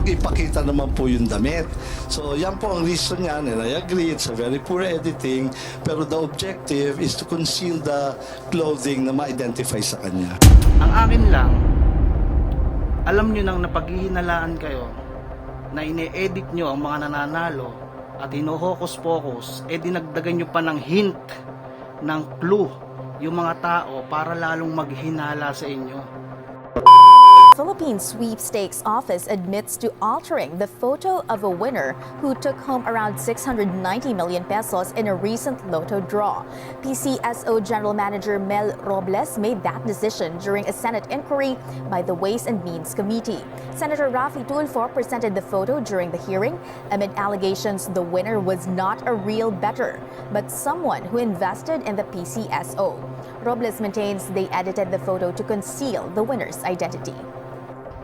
wag ipakita naman po yung damit. So yan po ang reason niyan, and I agree, it's a very poor editing, pero the objective is to conceal the clothing na ma-identify sa kanya. Ang akin lang, alam nyo nang napaghihinalaan kayo na ine-edit nyo ang mga nananalo at hino-hocus-pocus, dinagdagan nyo pa ng hint, ng clue yung mga tao para lalong maghinala sa inyo. Philippine Sweepstakes Office admits to altering the photo of a winner who took home around 690 million pesos in a recent Lotto draw. PCSO General Manager Mel Robles made that decision during a Senate inquiry by the Ways and Means Committee. Senator Raffy Tulfo presented the photo during the hearing amid allegations the winner was not a real bettor, but someone who invested in the PCSO. Robles maintains they edited the photo to conceal the winner's identity.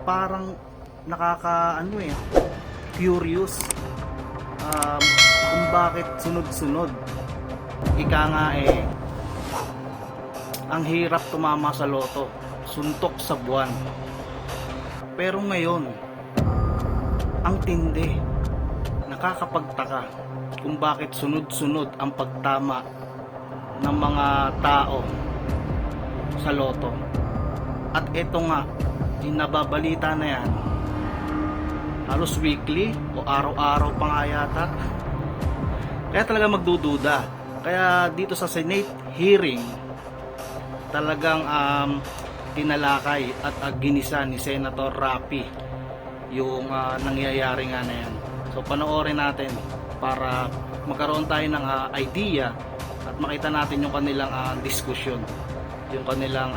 Parang curious kung bakit sunod-sunod. Ika nga ang hirap tumama sa loto, suntok sa buwan. Pero ngayon, ang tindi, nakakapagtaka kung bakit sunod-sunod ang pagtama ng mga tao sa loto. At eto nga, nababalita na yan halos weekly o araw-araw pa nga yata. Kaya talaga magdududa. Kaya dito sa Senate hearing, talagang tinalakay at ginisa ni Senator Raffy yung nangyayari nga na yan. So panoorin natin para magkaroon tayo ng idea at makita natin yung kanilang diskusyon, yung kanilang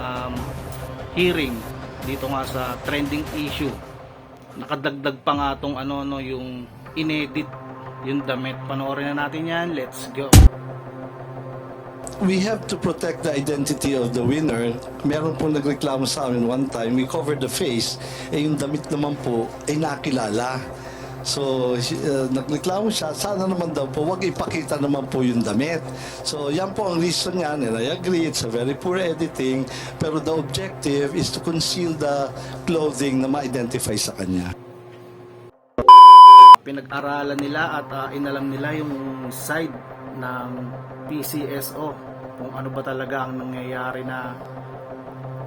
hearing dito nga sa trending issue. Nakadagdag pa nga tong yung inedit yung damit. Panoorin na natin yan. Let's go. We have to protect the identity of the winner. Meron pong nagreklamo sa amin one time, we covered the face, yung damit naman po ay nakilala. So, nagreklamo siya, sana naman daw po, wag ipakita naman po yung damit. So, yan po ang reason niyan, and I agree, it's a very poor editing, pero the objective is to conceal the clothing na ma-identify sa kanya. Pinag-aralan nila at inalam nila yung side ng PCSO, kung ano ba talaga ang nangyayari na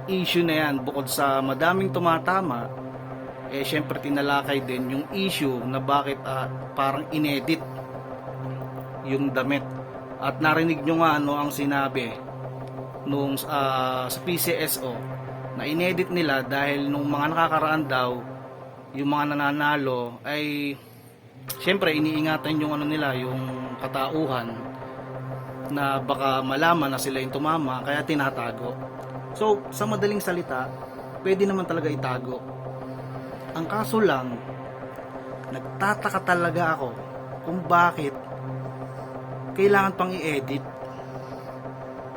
issue na yan. Bukod sa madaming tumatama, syempre tinalakay din yung issue na bakit parang inedit yung damit. At narinig nyo nga ang sinabi nung sa PCSO na inedit nila dahil nung mga nakakaraan daw, yung mga nananalo ay syempre iniingatan yung nila, yung katauhan, na baka malaman na sila yung tumama, kaya tinatago. So sa madaling salita, pwede naman talaga itago. Ang kaso lang, nagtataka talaga ako kung bakit kailangan pang i-edit.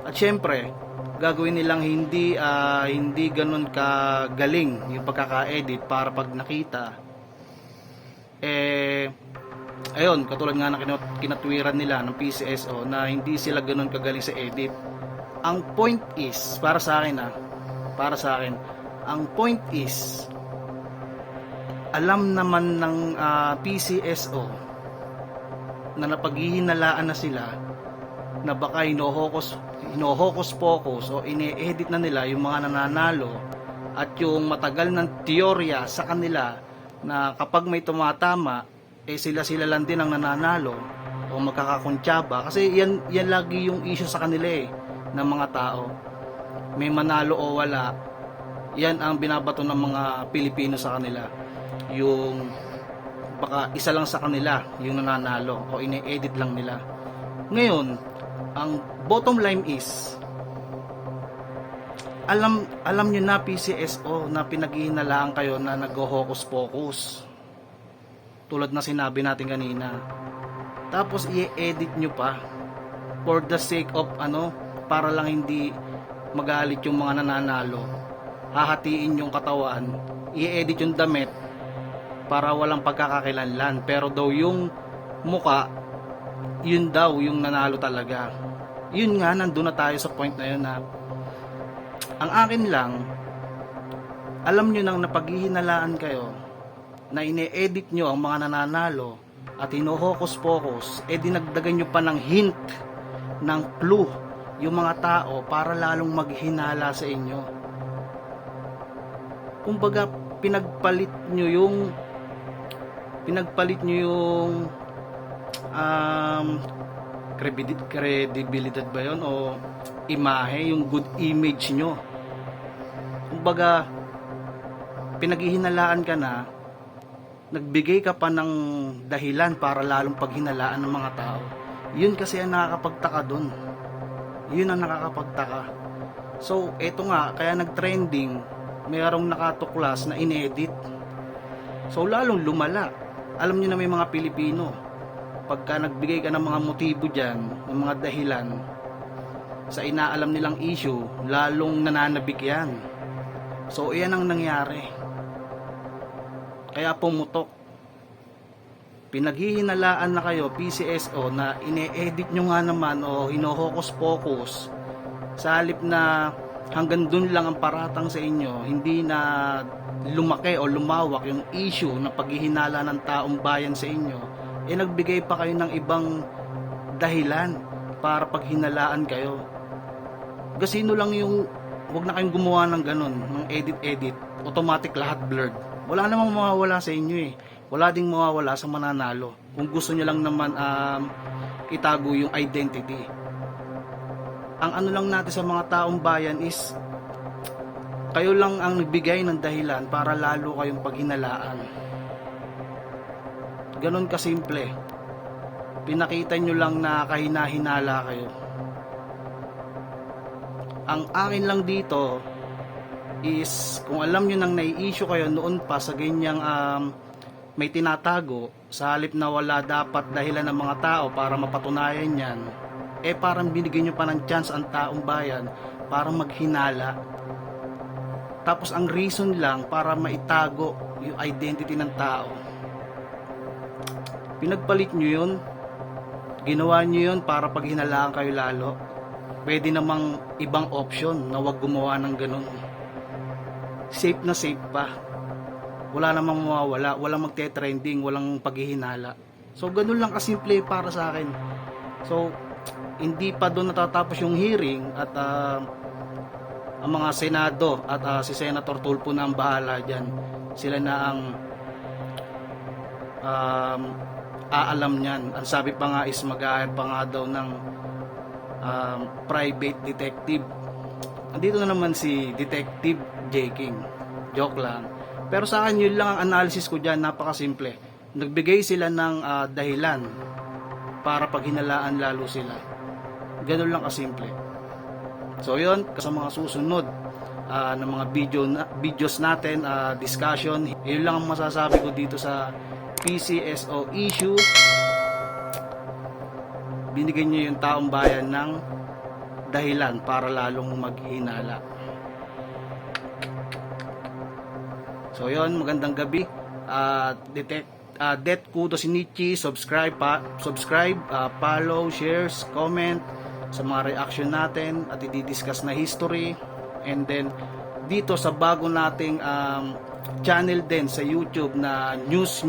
At syempre, gagawin nilang hindi ganun kagaling yung pagkaka-edit para pag nakita, ayun, katulad nga na kinatwiran nila ng PCSO na hindi sila ganun kagaling sa edit. Ang point is, para sa akin, ang point is, alam naman ng PCSO na napaghihinalaan na sila na baka hino-hocus-pocus o ine-edit na nila yung mga nananalo at yung matagal ng teorya sa kanila na kapag may tumatama sila lang din ang nananalo o magkakakuntsaba, kasi yan lagi yung issue sa kanila ng mga tao. May manalo o wala, yan ang binabato ng mga Pilipino sa kanila. Yung baka isa lang sa kanila yung nananalo o ine-edit lang nila. Ngayon, ang bottom line is, alam nyo na PCSO na pinaghihinalaan kayo na nag-hocus-pocus, tulad na sinabi natin kanina. Tapos i-edit nyo pa for the sake of para lang hindi magalit yung mga nananalo. Hahatiin yung katawan, i-edit yung damit para walang pagkakakilanlan, pero daw yung muka, yun daw yung nanalo talaga. Yun nga, nandun na tayo sa point na yun na ang akin lang, alam nyo nang napaghihinalaan kayo na ine-edit nyo ang mga nananalo at hinohokus-pokus, dinagdagan nyo pa ng hint, ng clue yung mga tao para lalong maghinala sa inyo. Kumbaga pinagpalit nyo yung credibility ba yun o imahe, yung good image nyo. Kumbaga pinaghihinalaan ka na, nagbigay ka pa ng dahilan para lalong paghinalaan ng mga tao. Yun kasi ang nakakapagtaka dun. Yun ang nakakapagtaka. So eto nga, kaya nag-trending, mayroong nakatuklas na inedit. So lalong lumala. Alam niyo na may mga Pilipino, pagka nagbigay ka ng mga motibo dyan, ng mga dahilan sa inaalam nilang issue, lalong nananabik yan. So iyan ang nangyari. Kaya pumutok. Pinaghihinalaan na kayo, PCSO, na ine-edit nyo nga naman o hinohokus-pokus, sa halip na hanggang dun lang ang paratang sa inyo, hindi na lumaki o lumawak yung issue na paghihinala ng taong bayan sa inyo, nagbigay pa kayo ng ibang dahilan para paghinalaan kayo. Gasino lang yung, huwag na kayong gumawa ng ganun, ng edit, automatic lahat blurred. Wala namang mawawala sa inyo eh. Wala ding mawawala sa mananalo kung gusto nyo lang naman itago yung identity. Ang ano lang natin sa mga taong bayan is kayo lang ang nagbigay ng dahilan para lalo kayong paghinalaan. Ganon kasimple. Pinakita nyo lang na kahina-hinala kayo. Ang akin lang dito is, kung alam nyo nang nai-issue kayo noon pa sa ganyang may tinatago, sa halip na wala dapat dahilan ng mga tao para mapatunayan yan, parang binigyan nyo pa ng chance ang taong bayan para maghinala. Tapos ang reason lang para maitago yung identity ng tao. Pinagpalit nyo yun, ginawa nyo yun para paghinalaan kayo lalo. Pwede namang ibang option na wag gumawa ng ganun. Safe na safe pa. Wala namang mawawala, walang magte-trending, walang paghihinala. So ganun lang kasimple para sa akin. So hindi pa doon natatapos yung hearing at ang mga Senado at si Senator Tulfo na ang bahala dyan. Sila na ang aalam niyan. Ang sabi pa nga is mag-a-hire pa nga daw ng private detective. Andito na naman si Detective J. King. Joke lang. Pero sa akin yun lang ang analysis ko dyan, napakasimple. Nagbigay sila ng dahilan para paghinalaan lalo sila. Ganun lang kasimple. So yun, sa mga susunod ng mga videos natin, discussion, yun lang ang masasabi ko dito sa PCSO issue. Binigyan nyo yung taong bayan ng dahilan para lalong maghinala. So yun, magandang gabi. Det Kudo Shinichi, subscribe, follow, shares, comment sa mga reaction natin at i-discuss na history. And then dito sa bago nating channel din sa YouTube na News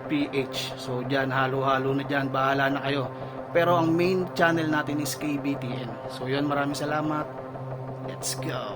PH. So dyan, halo-halo na dyan, bahala na kayo. Pero ang main channel natin is KBTN. So yun, maraming salamat. Let's go.